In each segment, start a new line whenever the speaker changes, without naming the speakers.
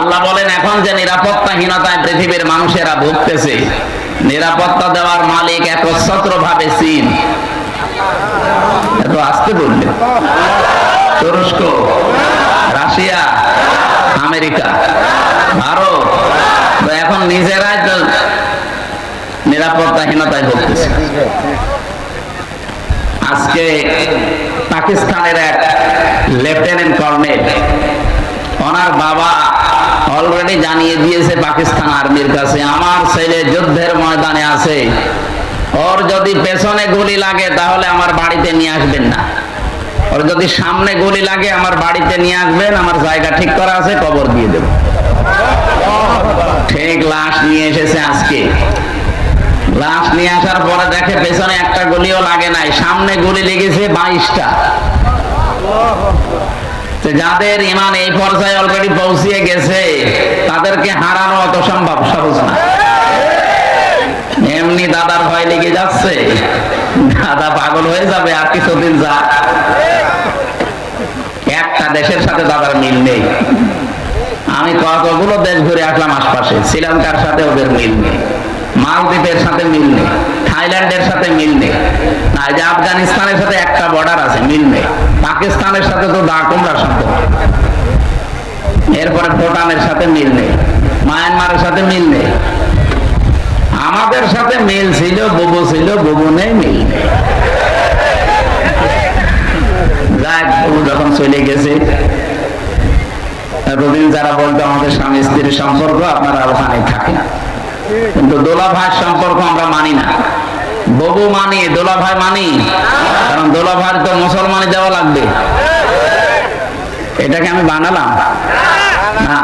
আল্লাহ বলেন এখন যে নিরাপত্তাহীনতায় পৃথিবীর মানুষেরা ভুগতেছে, নিরাপত্তা দেওয়ার মালিক একচ্ছত্র ভাবে চীন। এত আসতে বললে তুরস্ক, রাশিয়া, আমেরিকা, ভারত এখন নিজেরাই তো নিরাপত্তাহীনতায় ভুগতেছে। আজকে পাকিস্তানের এক লেফটেন্যান্ট কর্নেল, ওনার বাবা অলরেডি জানিয়ে দিয়েছে পাকিস্তান আর্মির কাছে, আমার ছেলে যুদ্ধের ময়দানে আছে, ওর যদি পেছনে গুলি লাগে তাহলে আমার বাড়িতে নিয়ে আসবেন না, ওর যদি সামনে গুলি লাগে আমার বাড়িতে নিয়ে আসবেন, আমার জায়গা ঠিক করা আছে, কবর দিয়ে দেব। ঠিক লাশ নিয়ে এসেছে আজকে। লাশ নিয়ে আসার পরে দেখে পেছনে একটা গুলিও লাগে নাই, সামনে গুলি লেগেছে 22টা। যাদের ইমান এই পর্যায়ে অলরেডি পৌঁছিয়ে গেছে তাদেরকে হারানো অত সম্ভব সহজ না। এমনি দাদার ভয় লেগে যাচ্ছে, দাদা পাগল হয়ে যাবে আর কিছুদিন যা। একটা দেশের সাথে দাদার মিল নেই। আমি কতগুলো দেশ ঘুরে আসলাম আশপাশে, শ্রীলঙ্কার সাথে ওদের মিল নেই, মালদ্বীপের সাথে মিল নেই, থাইল্যান্ডের সাথে মিল নেই, না যে আফগানিস্তানের সাথে একটা বর্ডার আছে, মিল নেই। পাকিস্তানের সাথে তো দা কুমড়ার সম্পর্ক, এরপরে ভুটানের সাথে মিল নেই, মায়ানমারের সাথে মিল নেই। আমাদের সাথে মিল ছিল, বুবু ছিল, বুবু নেই, মিল নেই। যাক, বুবু যখন চলে গেছে, এতদিন যারা বলতো আমাদের স্বামী স্ত্রীর সম্পর্ক আপনারা ওখানে থাকেন, কিন্তু দোলা ভাইয়ের সম্পর্ক আমরা মানি না। ববু মানি, দোলা ভাই মানি, কারণ দোলা ভাই তো মুসলমানি দেওয়া লাগবে। এটাকে আমি বানালাম না।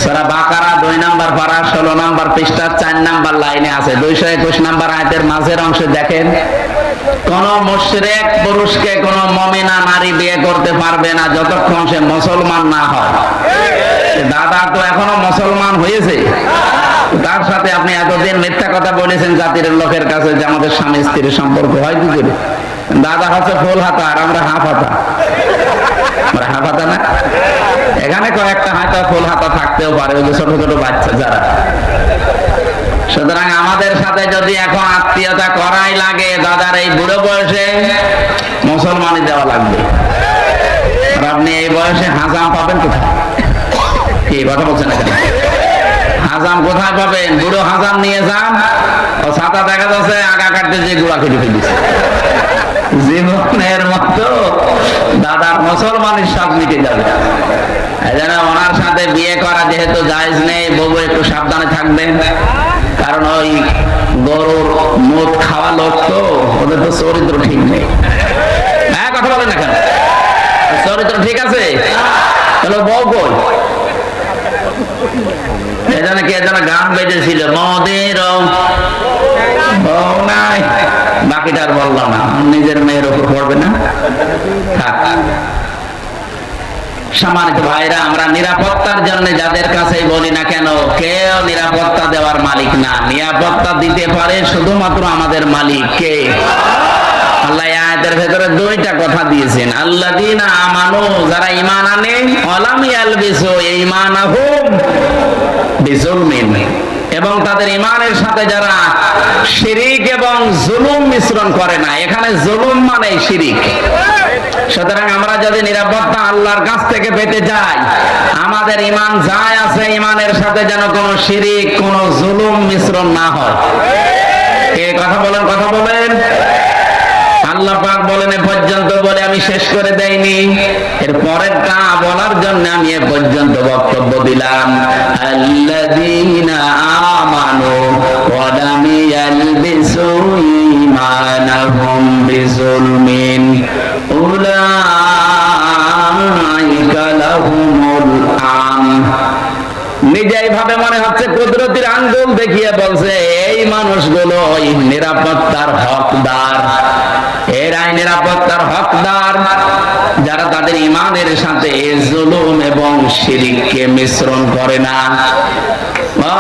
সূরা বাকারা 2 নম্বর পারা 16 নম্বর পৃষ্ঠা 4 নম্বর লাইনে আছে, 221 নম্বর আয়াতের মাঝের অংশে দেখেন, কোন মুশরিক পুরুষকে কোন মুমিনা নারী বিয়ে করতে পারবে না যতক্ষণ সে মুসলমান না হয়। দাদা তো এখনো মুসলমান হয়েছে, তার সাথে আপনি এতদিন মিথ্যা কথা বলেছেন জাতির লোকের কাছে যে আমাদের স্বামী স্ত্রীর সম্পর্ক হয় কি করে। দাদা হচ্ছে ফুল হাতা আর আমরা হাফ হাতা। আমরা হাফ হাতা না, এখানে কয়েকটা হয়তো ফুল হাতা থাকতেও পারে, ওই যে ছোট ছোট বাচ্চা যারা। সুতরাং আমাদের সাথে যদি এখন আত্মীয়তা করাই লাগে, দাদার এই বুড়ো বয়সে মুসলমানি দেওয়া লাগবে। আর আপনি এই বয়সে হাজাম পাবেন কোথায়? কি কথা বলছেন এখানে? হাজাম কোথায় পাবেন? বুড়ো হাজাম নিয়ে যান, ও ছাতা দেখা যাচ্ছে আগা কাটতে যে গুড়া কেটে ফেলেছে। জীবনের মতো দাদার মুসলমানের সব মিটে যাবে। এজন্য ওনার সাথে বিয়ে করা যেহেতু জায়েজ নেই, বউ একটু সাবধানে থাকবেন, কারণ ওই গরুর মদ খাওয়া লোক তো, ওদের তো চরিত্র ঠিক নেই। হ্যাঁ, কথা বলেন না কেন? চরিত্র ঠিক আছে, তাহলে বউ কই? এজন্য কি এজন্য গান বেজেছিল, মদের বউ নাই, বাকিটা আর বললাম না, নিজের মেয়ের ওপর পড়বে না। সম্মানিত ভাইরা, আমরা নিরাপত্তার জন্য যাদের কাছে বলি না কেন, কেউ নিরাপত্তা দেওয়ার মালিক না। নিরাপত্তা দিতে পারে শুধুমাত্র আমাদের মালিক কে? আল্লাহ আয়াতের ভেতরে 2টা কথা দিয়েছেন, আল্লাযীনা আমানু, যারা ঈমান আনে, ওয়ালাম ইয়ালবিসু ঈমানাহুম বিজুলমিন, এবং তাদের ঈমানের সাথে যারা শিরিক এবং জুলুম মিশ্রণ করে না। এখানে জুলুম মানে শিরিক। সুতরাং আমরা যদি নিরাপত্তা আল্লাহর কাছ থেকে পেতে যাই, আমাদের ঈমান যাই আছে, ঈমানের সাথে যেন কোনো শিরিক, কোনো জুলুম মিশ্রণ না হয়। কে কথা বলেন? কথা বলেন। আল্লাহ পাক বলেন, এ পর্যন্ত বলে আমি শেষ করে দেইনি, এর পরেরটা বলার জন্য আমি এ পর্যন্ত বক্তব্য দিলাম। আল্লাযীনা আমানু ওয়া লাম ইয়ালবিসু ঈমানাহুম বিজুলমিন উলাইকা লাহুমুল আমন। নিজেই ভাবে মনে হচ্ছে কুদরতির আঙ্গুল দেখিয়ে বলছে, এই মানুষগুলো নিরাপত্তার হকদার। এরাই নিরাপত্তার হকদার যারা তাদের ঈমানের সাথে জুলুম এবং শিরককে মিশ্রণ করে না। ও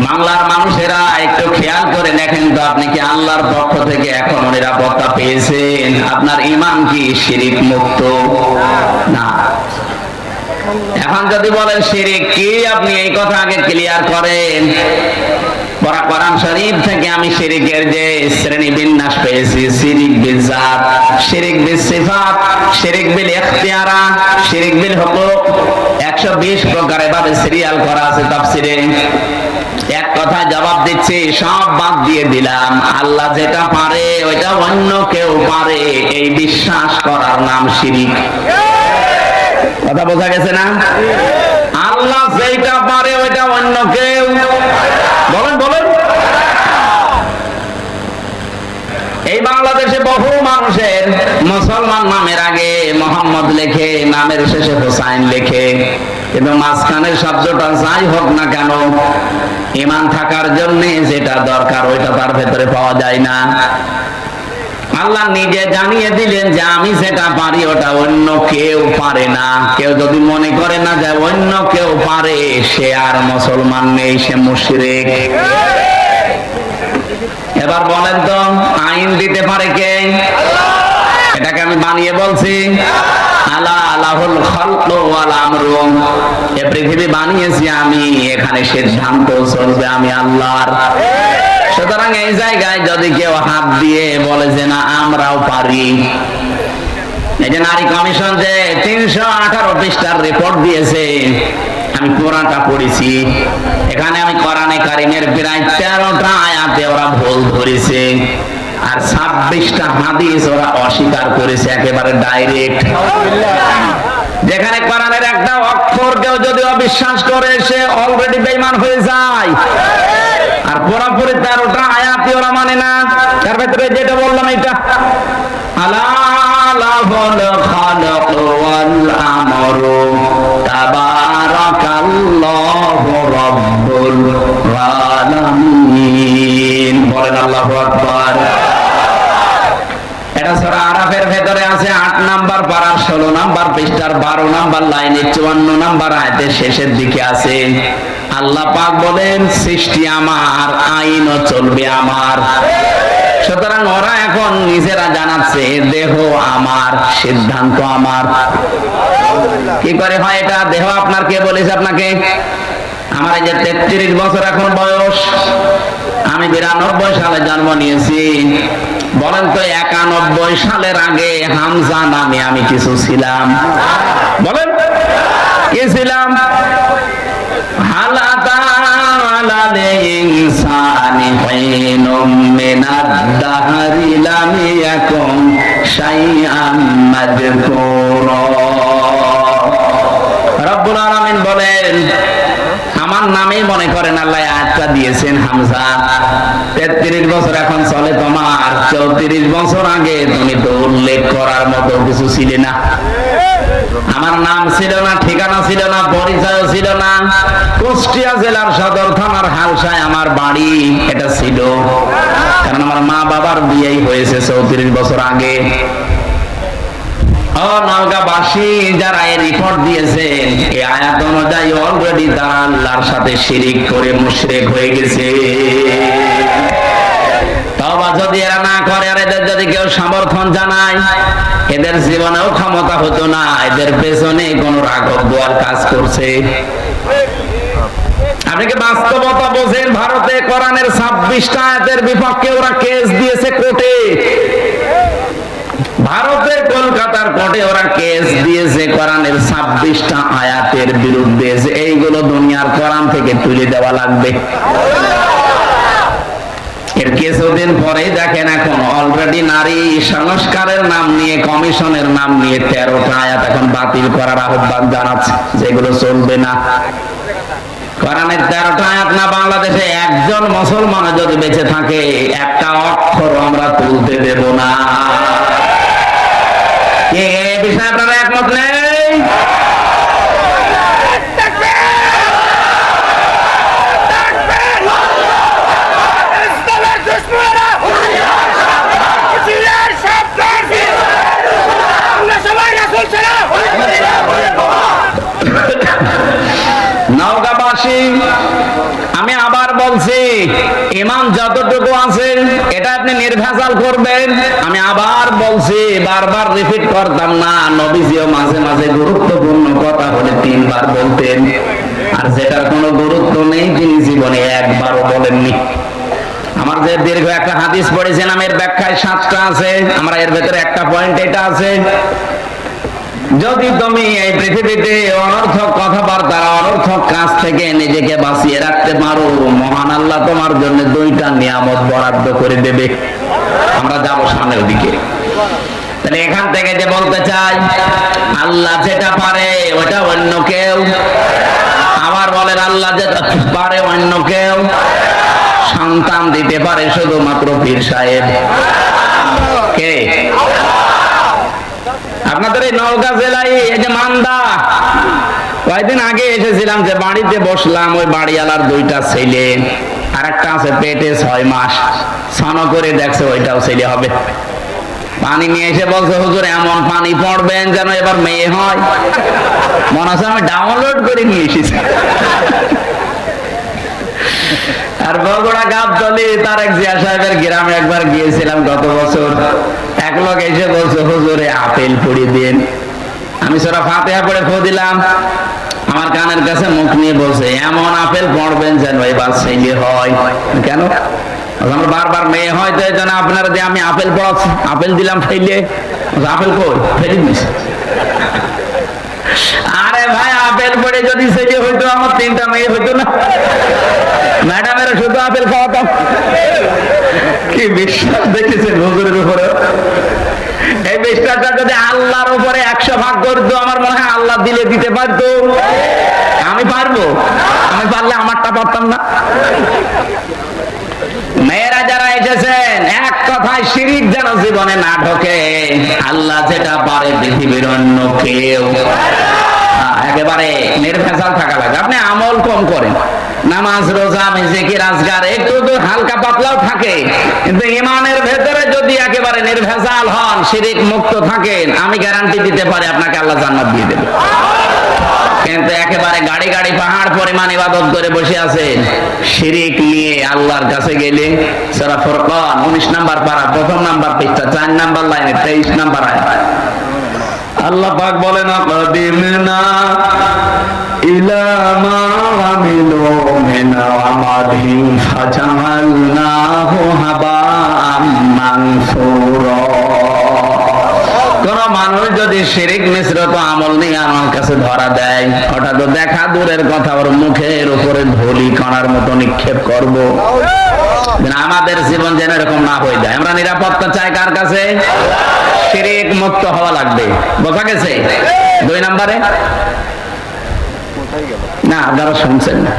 বাংলার মানুষেরা একটু খেয়াল করে দেখেন তো, আপনি কি আল্লাহর পক্ষ থেকে এখন নিরাপত্তা পেয়েছেন? আপনার ঈমান কি শিরক মুক্ত? না। এখন যদি বলেন শিরিক কি, আপনি এই কথা আগে ক্লিয়ার করেন। কোরআন শরীফ থেকে আমি শিরিকের যে শ্রেণী বিন্যাস পেয়েছি, শিরিক বিল জাত, শিরিক বিল সিফাত, শিরিক বিল ইখতিয়ারাত, শিরিক বিল হুকুক, 120 প্রকার এভাবে সিরিয়াল করা আছে তাফসীরে। এক কথা জবাব দিচ্ছি, সব বাদ দিয়ে দিলাম। আল্লাহ যেটা পারে ওইটা অন্য কেউ পারে, এই বিশ্বাস করার নাম শিরিক। কথা বোঝা গেছে না? আল্লাহ যেটা পারে ওইটা অন্য কেউ, বলেন বলেন। এই বাংলাদেশে বহু মানুষের মুসলমান নামের আগে মোহাম্মদ লেখে, নামের শেষে হোসাইন লেখে, কিন্তু মাঝখানের শব্দটা যাই হোক না কেন, ঈমান থাকার জন্য যেটা দরকার ওইটা তার ভেতরে পাওয়া যায় না। আল্লাহ নিজে জানিয়ে দিলেন যে আমি যেটা পারি ওটা অন্য কেউ পারে না। কেউ যদি মনে করে না যে অন্য কেউ পারে, সে আর মুসলমান নেই, সে মুশরিক। এবার বলেন তো, আইন দিতে পারে কে? এটাকে আমি বানিয়ে বলছি? আলা আলাহুল খালকু ওয়াল আমরু, এই পৃথিবী বানিয়েছি আমি, এখানে সিদ্ধান্ত চলবে আমি আল্লাহর। সুতরাং এই জায়গায় যদি কেউ হাত দিয়ে বলে যে না আমরাও পারি, এই যে নারী কমিশন যে 318 পৃষ্ঠার রিপোর্ট দিয়েছে, আমি কোরআনটা পড়েছি, এখানে আমি কোরআনে কারিমের প্রায় 13টা আয়াতে ওরা ভুল ধরেছে, আর 26টা হাদিস ওরা অস্বীকার করেছে একেবারে ডাইরেক্ট। যেখানে কোরআনের একটা অক্ষর কেউ যদি অবিশ্বাস করে, সে অলরেডি বেঈমান হয়ে যায়। আর পুরোপুরি 13টা আয়াতই ওরা মানে না। তার ভিতরে যেটা বললাম এটা, আলা লাহুল খালাকু ওয়াল আমরু তাবারাকাল্লাহু রাব্বুল আলামিন। বলেন আল্লাহু আকবার। এটা সূরা আরাফের ভেতরে আছে 8 নাম্বার পারা 16 নাম্বার পৃষ্ঠার 12 নাম্বার লাইনে 54 নাম্বার আয়াতের শেষের দিকে আছে। আল্লাহ পাক বলেন সৃষ্টি আমার, আইনও চলবে আমার। সুতরাং ওরা এখন নিজেরা জানাচ্ছে দেহ আমার, সিদ্ধান্ত আমার। কি করে হয় এটা? দেহ আপনার কে বলেছে আপনাকে? আমার এই যে 33 বছর এখন বয়স, আমি 92 সালে জন্ম নিয়েছি। বলেন তো 91 সালের আগে হামজা নামে আমি কিছু ছিলাম? বলেন কি ছিলাম? রব্বুল আলামিন বলেন আমার নামেই মনে করেন আল্লাহ আয়াতটা দিয়েছেন হামজা। 33 বছর এখন চলে তোমার, 34 বছর আগে তুমি তো উল্লেখ করার মতো কিছু ছিলে না। আমার নাম ছিল না, ঠিকানা ছিল না, পরিচয় ছিল না। কুষ্টিয়া জেলার সদর থানার হালসায় আমার বাড়ি, এটা ছিল। কারণ আমার মা বাবার বিয়েই হয়েছে 34 বছর আগে। ও নওগাঁবাসী যারা এই রিপোর্ট দিয়েছেন, এই আয়াত অনুযায়ী অলরেডি তারা আল্লাহর সাথে শিরিক করে মুশরিক হয়ে গেছে। তওবা যদি এরা না করে, আর এদের যদি কেউ সমর্থন জানায়, এদের জীবনেও ক্ষমতা হতো না। এদের পেছনে কোন রাঘব বোয়াল কাজ করছে। আপনি কি বাস্তবতা বোঝেন? ভারতে কোরআনের 26টা আয়াতের বিপক্ষে ওরা কেস দিয়েছে কোর্টে। ভারতের কলকাতার কোর্টে ওরা কেস দিয়েছে কোরআনের 26টা আয়াতের বিরুদ্ধে, যে এইগুলো দুনিয়ার কোরআন থেকে তুলে দেওয়া লাগবে। এর কিছুদিন পরেই দেখেন এখন অলরেডি নারী সংস্কারের নাম নিয়ে, কমিশনের নাম নিয়ে 13টা আয়াত এখন বাতিল করার আহ্বান জানাচ্ছে, যেগুলো চলবে না। কোরআনের 13টা আয়াত না বাংলাদেশে একজন মুসলমান যদি বেঁচে থাকে, একটা অক্ষর আমরা তুলতে দেব না। এই বিষয়ে আপনারা একমত নেই? নওগাঁবাসী, আমি আবার বলছি, ঈমান যতটুকু আছে এটা আপনি নির্ভেজাল করবেন। আমি আবার বলছি, বারবার রিপিট করতাম না, নবীজিও মাঝে মাঝে গুরুত্বপূর্ণ কথা বলে 3 হাদিস পড়েছিলাম, এর ব্যাখ্যায় 7টা আছে। আমরা এর ভেতরে একটা পয়েন্ট এটা আছে, যদি তুমি এই পৃথিবীতে অনর্থক কথাবার্তা, অনর্থক কাজ থেকে নিজেকে বাঁচিয়ে রাখতে পারো, মহান আল্লাহ তোমার জন্য 2টা নিয়ামত বরাদ্দ করে দেবে। আমরা যাবো সামনের দিকে। তাহলে এখান থেকে যে বলতে চাই, আল্লাহ যেটা পারে ওটা অন্য কেউ, আবার বলেন আল্লাহ যেটা পারে অন্য কেউ। সন্তান দিতে পারে শুধুমাত্র পীর সাহেব। কে? আপনাদের এই নওগাঁ জেলায় এই যে মান্দা, কয়েকদিন আগে এসেছিলাম, যে বাড়িতে বসলাম, ওই বাড়িওয়ালার 2টা ছেলে, আর একটা আছে পেটে 6 মাস, স্নান করে দেখছে ওইটাও ছেলে হবে। পানি নিয়ে এসে বলছে, হুজুর এমন পানি পড়বেন যেন এবার মেয়ে হয়। মনে হচ্ছে আমি ডাউনলোড করে নিয়ে এসেছি। আর বগুড়া গাবতলী তার এক জিয়া সাহেবের গ্রামে একবার গিয়েছিলাম গত বছর। এক লোক এসে বলছে, হুজুরে আপেল পুড়ি দিন। আমি সূরা ফাতিহা পড়ে ফু দিলাম, আমার কানের কাছে মুখ নিয়ে বলছে, এমন আপেল পড়বেন যেন এবার ছেলে হয়। কেন? আমার বারবার মেয়ে হয়, তো এই জন্য আপনারা যে আমি আপেল পড়াচ্ছি, আপেল দিলাম ফেলে। আপেল কই? ফেলে দিস। আরে ভাই, আপেল পড়ে যদি ছেলে হইতো আমার 3টা মেয়ে হইতো না? ম্যাডামের শুধু আপেল খাওয়াতাম। কি বিশ্বাস দেখেছেন হুজুরের উপরে? এই বিশ্বাসটা যদি আল্লাহর উপরে 100 ভাগ করতো, আমার মনে হয় আল্লাহ দিলে দিতে পারতো। আমি পারবো? আমি পারলে আমারটা পারতাম না? মেয়েরা যারা এসেছেন, এক কথায় শিরিক যেন জীবনে না ঢোকে। আল্লাহ যেটা পারে পৃথিবীর অন্য কেউ। একেবারে নির্ভেজাল থাকা লাগে। আপনি আমল কম করেন, নামাজ রোজা জিকির আজকার একটু তো হালকা পাতলাও থাকে, কিন্তু ইমানের ভেতরে যদি একেবারে নির্ভেজাল হন, শিরিক মুক্ত থাকেন, আমি গ্যারান্টি দিতে পারি আপনাকে আল্লাহ জান্নাত দিয়ে দেবে। কিন্তু একেবারে গাড়ি গাড়ি পাহাড় পরিমাণ ইবাদত করে বসে আছেন, শিরিক নিয়ে আল্লাহর কাছে গেলে, সূরা ফুরকান 19 নাম্বার পারা 1ম নাম্বার পৃষ্ঠা 4 নাম্বার লাইনে 23 নাম্বার আয়াত, আল্লাহ পাক বলেন, আকাদিমনা ইলা মা আমিলু মিন আমালিন ফাজাআলনাহু হাবাআম মানসুরা। কোন মানুষ যদি শিরিক মিশ্রিত আমল নিয়ে আমার কাছে ধরা দেয়, ওটা তো দেখা দূরের কথা, ওর মুখের উপরে ধুলি কণার মতো নিক্ষেপ করব। আমাদের জীবন যেন এরকম না হয়ে যায়। আমরা নিরাপত্তা চাই কার কাছে? শিরিক মুক্ত হওয়া লাগবে। বোঝা গেছে? 2 নম্বরে না, আপনারা শুনছেন না,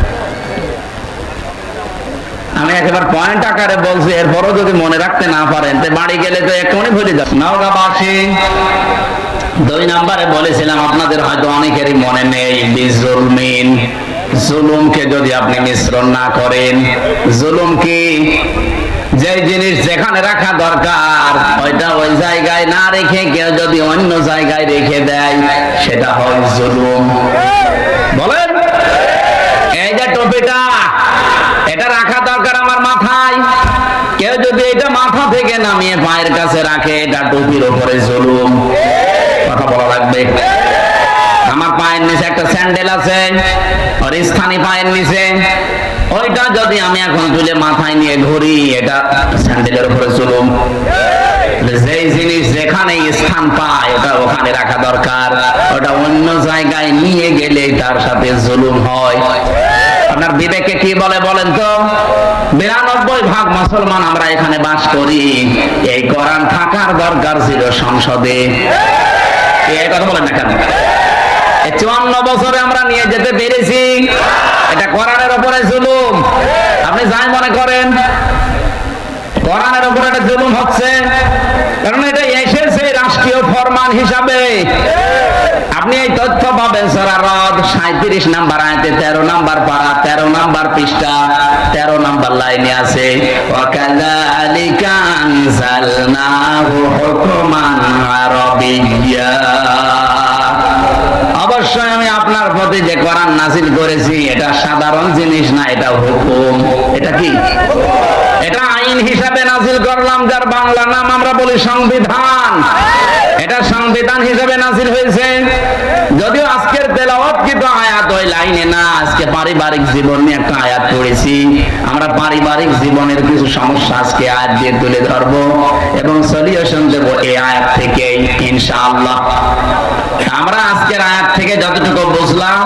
আমি একেবারে পয়েন্ট আকারে বলছি, এরপরও যদি মনে রাখতে না পারেন তো বাড়ি গেলে তো এক্ষুনি ভুলে যাবেন। নওগাঁবাসী 2 নম্বরে বলেছিলাম, আপনাদের হয়তো অনেকেরই মনে নেই, বিজুলমিন, জুলুমকে যদি আপনি মিশ্রণ না করেন। জুলুম কি? যে জিনিস যেখানে রাখা দরকার ওইটা ওই জায়গায় না রেখে কেউ যদি অন্য জায়গায় রেখে দেয়, সেটা হয় জুলুম। বলেন, এই যে টুপিটা, এটা রাখা দরকার আমার মাথায়, কেউ যদি এটা মাথা থেকে নামিয়ে পায়ের কাছে রাখে, এটা টুপির উপরে জুলুম। কথা বলা লাগবে। আমার পায়ের নিচে একটা স্যান্ডেল আছে, ওর স্থানে পায়ের নিচে, ওইটা যদি আমি এখন তুলে মাথায় নিয়ে ঘুরি, এটা স্যান্ডেলের উপরে জুলুম। যেই জিনিস যেখানে স্থান পায় ওটা ওখানে রাখা দরকার, ওটা অন্য জায়গায় নিয়ে গেলে তার সাথে জুলুম হয়। আপনার বিবেকে কি বলে বলেন তো? 92% মুসলমান আমরা এখানে বাস করি, এই কোরআন থাকার দরকার ছিল সংসদে। এই কথা বলেন না কেন? 54 বছরে আমরা নিয়ে যেতে পেরেছি, এটা কোরআনের উপরে জুলুম। আপনি যাই মনে করেন, কোরআনের উপরে একটা জুলুম হচ্ছে, কারণ এটা এসেছে রাষ্ট্রীয় ফরমান হিসাবে। আপনি এই তথ্য পাবেন সূরা রদ 37 নাম্বার আয়াতে 13 নাম্বার পারা 13 নাম্বার পৃষ্ঠা 13 নাম্বার লাইনে আছে, ওয়া কাযালিকা আনজালনাহু হুকমান আরাবিয়্যা। অবশ্যই আমি আপনার প্রতি যে কোরআন নাযিল করেছি, এটা সাধারণ জিনিস না, এটা হুকুম। এটা কি? এটা আইন হিসাবে নাযিল করলাম, যার বাংলা নাম আমরা বলি সংবিধান। এটা সংবিধান হিসাবে নাযিল হয়েছে। যদিও আজকের তেলাওয়াতকৃত আয়াত ওই লাইনে না, আজকে পারিবারিক জীবন নিয়ে একটা আয়াত পড়েছি। আমরা পারিবারিক জীবনের কিছু সমস্যা আজকে আয়াত দিয়ে তুলে ধরবো এবং সলিউশন দেব এই আয়াত থেকে ইনশাআল্লাহ। আমরা আজকের আয়াত থেকে যতটুকু বুঝলাম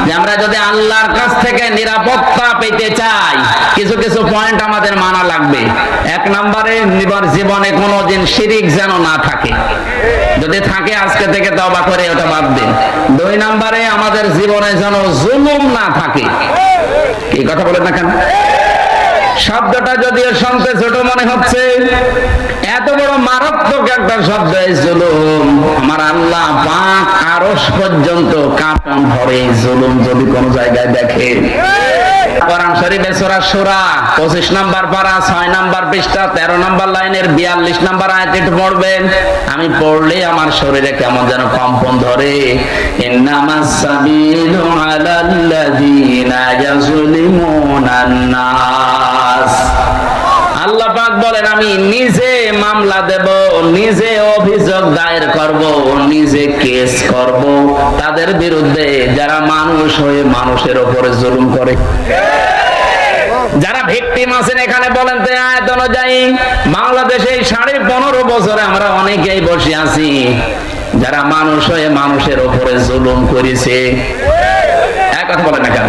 যে আমরা যদি আল্লাহর কাছ থেকে নিরাপত্তা পেতে চাই, কিছু কিছু পয়েন্ট আমাদের মানা লাগবে। এক নম্বরে, জীবনে কোনোদিন শিরিক যেন না থাকে, যদি থাকে আজকে থেকে তওবা করে ওটা বাদ দিন। দুই নম্বরে, আমাদের জীবনে যেন জুলুম না থাকে। এই কথা বলেন না কেন? শব্দটা যদিও শুনতে ছোট মনে হচ্ছে, এত বড় মারাত্মক একটা শব্দ এই জুলুম। আমার আল্লাহ পাক আরশ পর্যন্ত কাঁপন ধরে জুলুম যদি কোন জায়গায় দেখে। কোরআন শরীফে সূরা শূরা 25 নম্বর পারা 6 নম্বর পৃষ্ঠা 13 নম্বর লাইনের 42 নম্বর আয়াত একটু পড়বেন। আমি পড়লে আমার শরীরে কেমন যেন কম্পন ধরে। ইন্নামাস সাবিলু আলাল্লাযিনা ইয়াজলিমুনান নাস। আল্লাহ পাক বলেন, আমি নিজে মামলা দেব, নিজে অভিযোগ দায়ের করব, নিজে কেস করব তাদের বিরুদ্ধে যারা মানুষ হয়ে মানুষের উপরে জুলুম করে। যারা ভিকটিম আছেন এখানে বলেন তো আয়াত অনুযায়ী বাংলাদেশে এই 15.5 বছরে আমরা অনেকেই বসে আছি যারা মানুষ হয়ে মানুষের উপরে জুলুম করেছে। এক কথা বলেন না কেন?